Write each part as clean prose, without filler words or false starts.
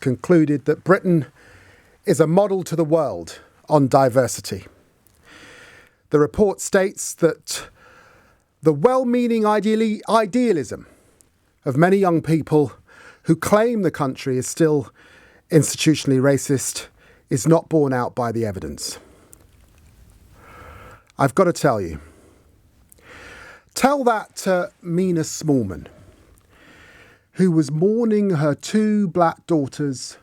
concluded that Britain is a model to the world on diversity. The report states that the well-meaning idealism of many young people who claim the country is still institutionally racist is not borne out by the evidence. I've got to tell you, tell that to Mina Smallman, who was mourning her 2 black daughters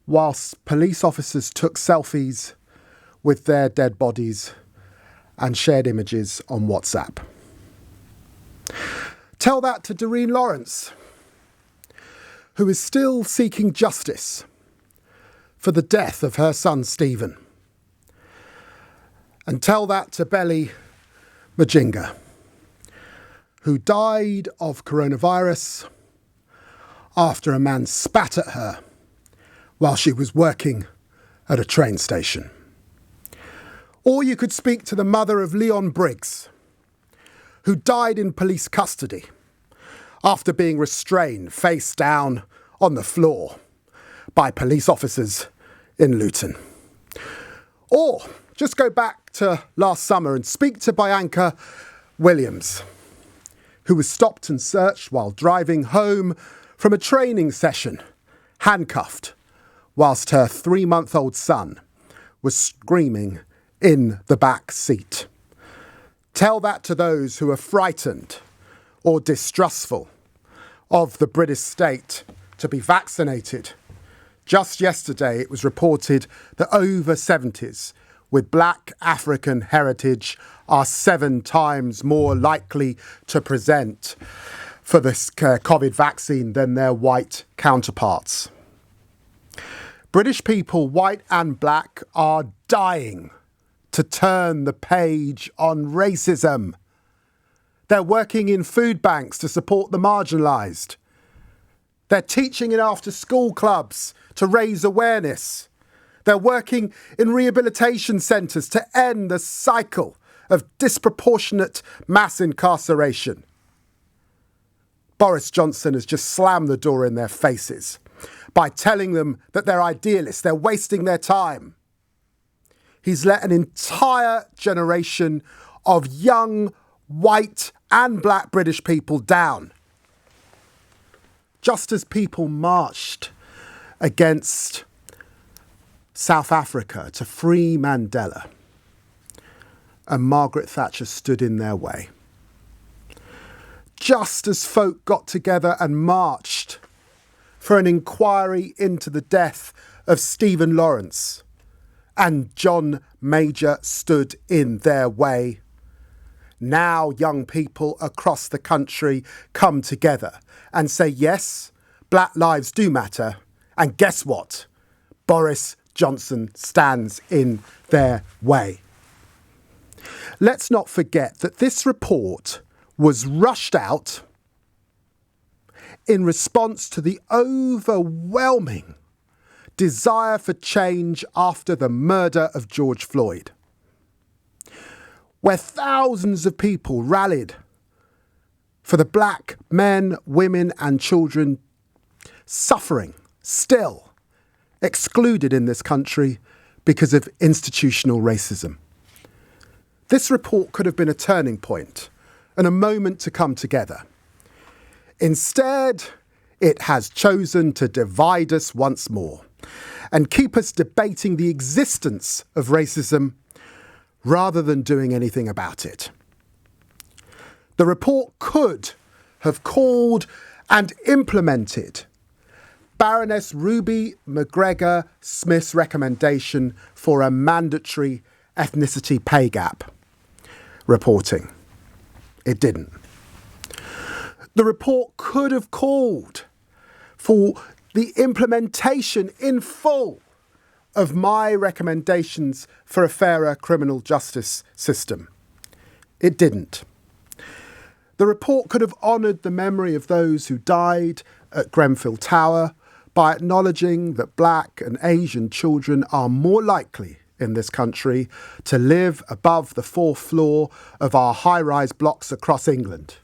whilst police officers took selfies with their dead bodies and shared images on WhatsApp. Tell that to Doreen Lawrence, who is still seeking justice for the death of her son Stephen. And tell that to Belly Majinga, who died of coronavirus after a man spat at her while she was working at a train station. Or you could speak to the mother of Leon Briggs, who died in police custody after being restrained face down on the floor by police officers in Luton. Or just go back to last summer and speak to Bianca Williams, who was stopped and searched while driving home from a training session, handcuffed, whilst her 3-month-old son was screaming in the back seat. Tell that to those who are frightened or distrustful of the British state to be vaccinated. Just yesterday, it was reported that over 70s with black African heritage are 7 times more likely to present for this COVID vaccine than their white counterparts. British people, white and black, are dying to turn the page on racism. They're working in food banks to support the marginalised. They're teaching in after-school clubs to raise awareness. They're working in rehabilitation centres to end the cycle of disproportionate mass incarceration. Boris Johnson has just slammed the door in their faces by telling them that they're idealists, they're wasting their time. He's let an entire generation of young, white and black British people down. Just as people marched against South Africa to free Mandela, and Margaret Thatcher stood in their way. Just as folk got together and marched for an inquiry into the death of Stephen Lawrence, and John Major stood in their way. Now young people across the country come together and say, yes, black lives do matter. And guess what? Boris Johnson stands in their way. Let's not forget that this report was rushed out in response to the overwhelming desire for change after the murder of George Floyd, where thousands of people rallied for the black men, women and children suffering, still excluded in this country because of institutional racism. This report could have been a turning point and a moment to come together. Instead, it has chosen to divide us once more and keep us debating the existence of racism rather than doing anything about it. The report could have called and implemented Baroness Ruby McGregor Smith's recommendation for a mandatory ethnicity pay gap reporting. It didn't. The report could have called for the implementation in full of my recommendations for a fairer criminal justice system. It didn't. The report could have honoured the memory of those who died at Grenfell Tower by acknowledging that black and Asian children are more likely in this country to live above the 4th floor of our high-rise blocks across England.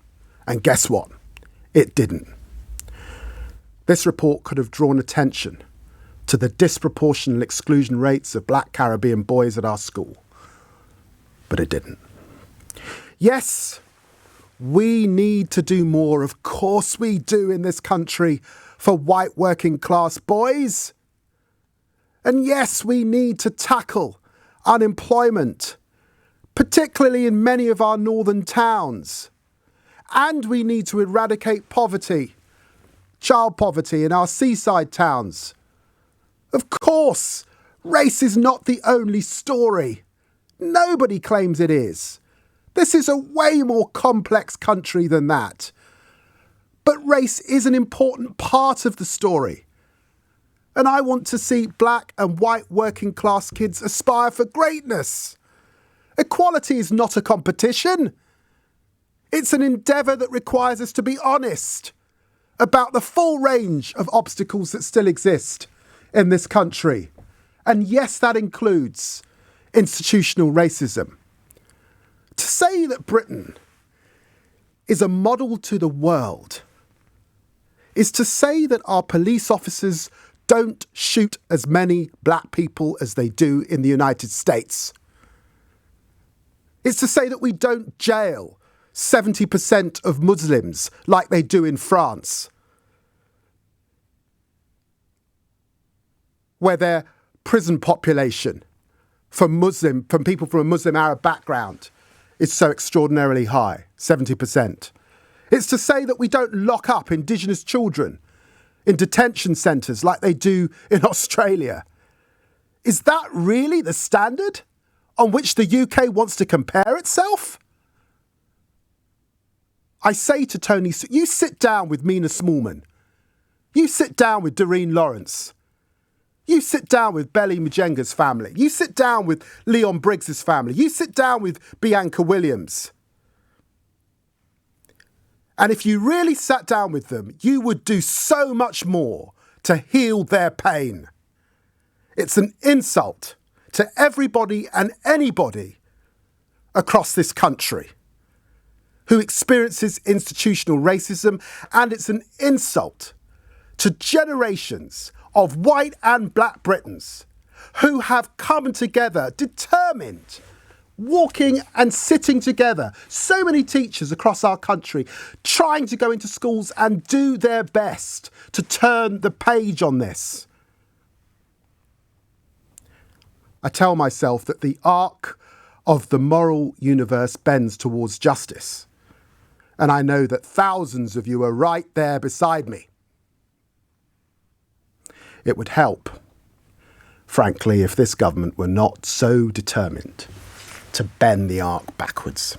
And guess what? It didn't. This report could have drawn attention to the disproportionate exclusion rates of black Caribbean boys at our school, but it didn't. Yes, we need to do more, of course we do, in this country for white working class boys. And yes, we need to tackle unemployment, particularly in many of our northern towns. And we need to eradicate poverty, child poverty in our seaside towns. Of course, race is not the only story. Nobody claims it is. This is a way more complex country than that. But race is an important part of the story. And I want to see black and white working class kids aspire for greatness. Equality is not a competition. It's an endeavour that requires us to be honest about the full range of obstacles that still exist in this country. And yes, that includes institutional racism. To say that Britain is a model to the world is to say that our police officers don't shoot as many black people as they do in the United States. It's to say that we don't jail 70% of Muslims like they do in France, where their prison population from people from a Muslim Arab background is so extraordinarily high, 70%. It's to say that we don't lock up Indigenous children in detention centres like they do in Australia. Is that really the standard on which the UK wants to compare itself? I say to Tony, you sit down with Mina Smallman. You sit down with Doreen Lawrence. You sit down with Belly Majenga's family. You sit down with Leon Briggs's family. You sit down with Bianca Williams. And if you really sat down with them, you would do so much more to heal their pain. It's an insult to everybody and anybody across this country who experiences institutional racism, and it's an insult to generations of white and black Britons who have come together, determined, walking and sitting together, so many teachers across our country trying to go into schools and do their best to turn the page on this. I tell myself that the arc of the moral universe bends towards justice. And I know that thousands of you are right there beside me. It would help, frankly, if this government were not so determined to bend the arc backwards.